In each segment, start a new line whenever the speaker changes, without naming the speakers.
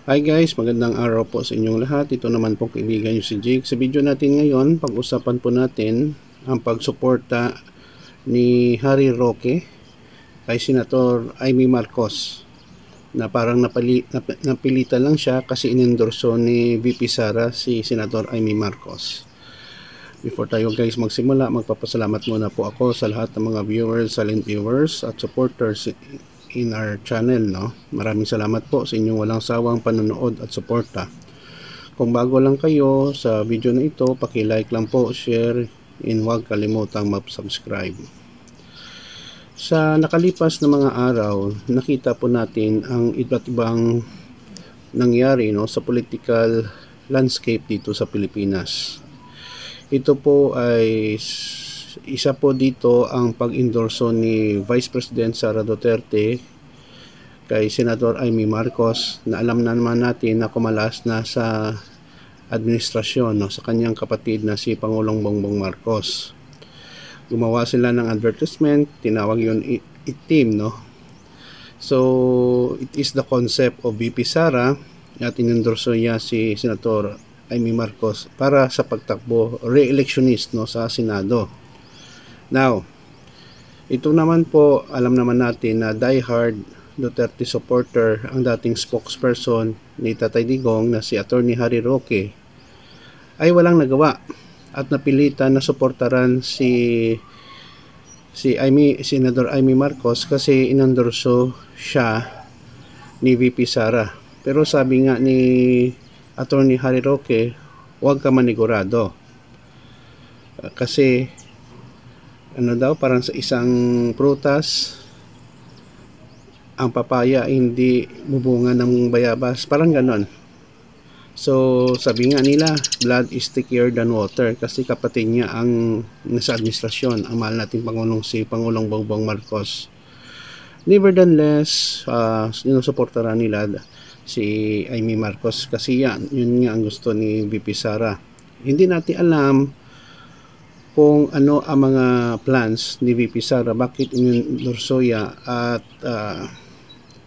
Hi guys, magandang araw po sa inyong lahat. Ito naman po kaibigan nyo si Jake. Sa video natin ngayon, pag-usapan po natin ang pagsuporta ni Harry Roque kay Senator Amy Marcos na parang napilitan lang siya kasi inendorso ni VP Sara si Senator Amy Marcos. Before tayo guys magsimula, magpapasalamat muna po ako sa lahat ng mga viewers, silent viewers at supporters in our channel, no? Maraming salamat po sa inyong walang sawang panonood at suporta. Kung bago lang kayo sa video na ito, paki-like lang po, share, and huwag kalimutang mag-subscribe. Sa nakalipas na mga araw, nakita po natin ang iba't ibang nangyari, no, sa political landscape dito sa Pilipinas. Ito po ay isa po dito ang pag-endorso ni Vice President Sara Duterte kay Senator Amy Marcos, na alam na naman natin na kumalas na sa administrasyon, no, sa kanyang kapatid na si Pangulong Bongbong Marcos. Gumawa sila ng advertisement, tinawag yun team, no? So it is the concept of VP Sara at inendorso niya si Senator Amy Marcos para sa pagtakbo re-electionist, no, sa Senado. Now, ito naman po, alam naman natin na diehard Duterte supporter ang dating spokesperson ni Tatay Digong na si Attorney Harry Roque ay walang nagawa at napilitan na suportaran si Senator Amy Marcos kasi inendorso siya ni VP Sara. Pero sabi nga ni Attorney Harry Roque, huwag ka manigurado. Kasi ano daw, parang sa isang prutas ang papaya hindi bubunga ng bayabas, parang ganon. So sabi nga nila, blood is thicker than water, kasi kapatid niya ang nasa administrasyon, ang mahal nating Pangulong si Pangulong Bongbong Marcos. Nevertheless, sinusuportaran nila si Amy Marcos kasi yun nga ang gusto ni VP Sara. Hindi natin alam kung ano ang mga plans ni VP Sara, bakit inendorso niya at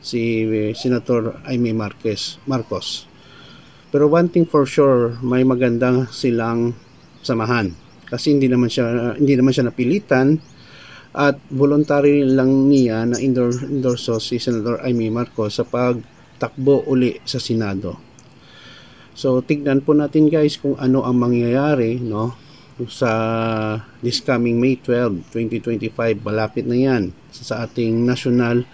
si Senator Amy Marcos. Pero one thing for sure, may magandang silang samahan kasi hindi naman siya napilitan at voluntary lang niya na endorso si Senator Amy Marcos sa pagtakbo uli sa Senado. So tignan po natin guys kung ano ang mangyayari, no, sa this coming May 12, 2025. Malapit na yan sa ating national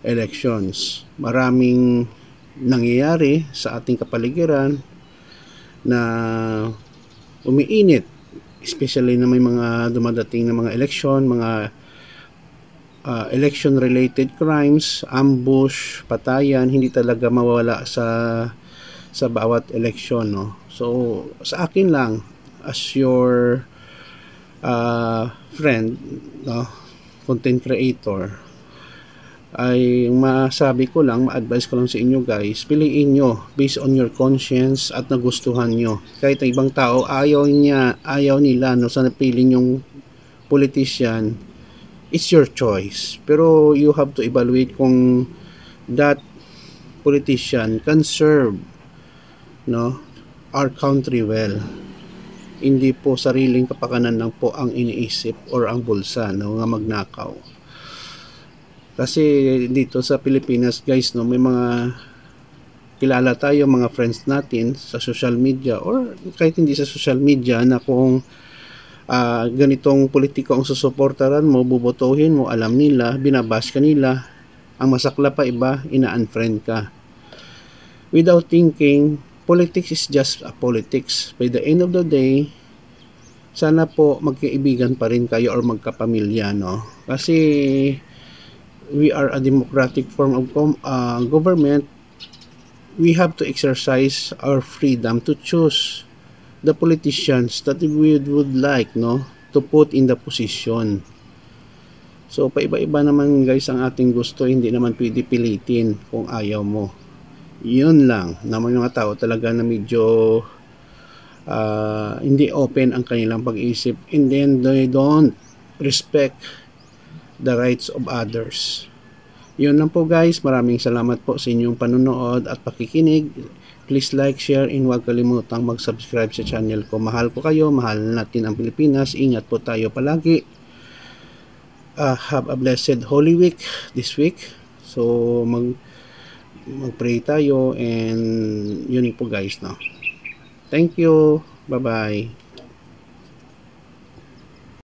elections. Maraming nangyayari sa ating kapaligiran na umiinit, especially na may mga dumadating na mga election, mga election related crimes, ambush, patayan, hindi talaga mawala sa bawat election, no? So sa akin lang, as your friend, no, content creator, ay masabi ko lang, ma-advise ko lang sa inyo guys, piliin nyo based on your conscience at nagustuhan nyo. Kahit ang ibang tao ayaw nila, no, sa napili nyong politician, it's your choice. Pero you have to evaluate kung that politician can serve, no, our country well. Hindi po sariling kapakanan lang po ang iniisip or ang bulsa, no, nga magnakaw. Kasi dito sa Pilipinas guys, no, may mga kilala tayo, mga friends natin sa social media or kahit hindi sa social media, na kung ganitong politiko ang susuportaran mo, bubotohin mo, alam nila, binabash ka nila, ang masakla pa iba, ina-unfriend ka without thinking. Politics is just a politics. By the end of the day, sana po magkaibigan pa rin kayo or magkapamilya, no? Kasi we are a democratic form of government. We have to exercise our freedom to choose the politicians that we would like, no, to put in the position. So paiba-iba naman guys ang ating gusto, hindi naman pwede pilitin kung ayaw mo. Yun lang, na mga tao talaga na medyo hindi open ang kanilang pag-iisip, and then they don't respect the rights of others. Yun lang po guys, maraming salamat po sa inyong panunood at pakikinig. Please like, share, and huwag kalimutang mag-subscribe sa channel ko. Mahal ko kayo, mahal natin ang Pilipinas. Ingat po tayo palagi. Have a blessed Holy Week this week. So mag-pray tayo, and yun po guys, no. Thank you. Bye-bye.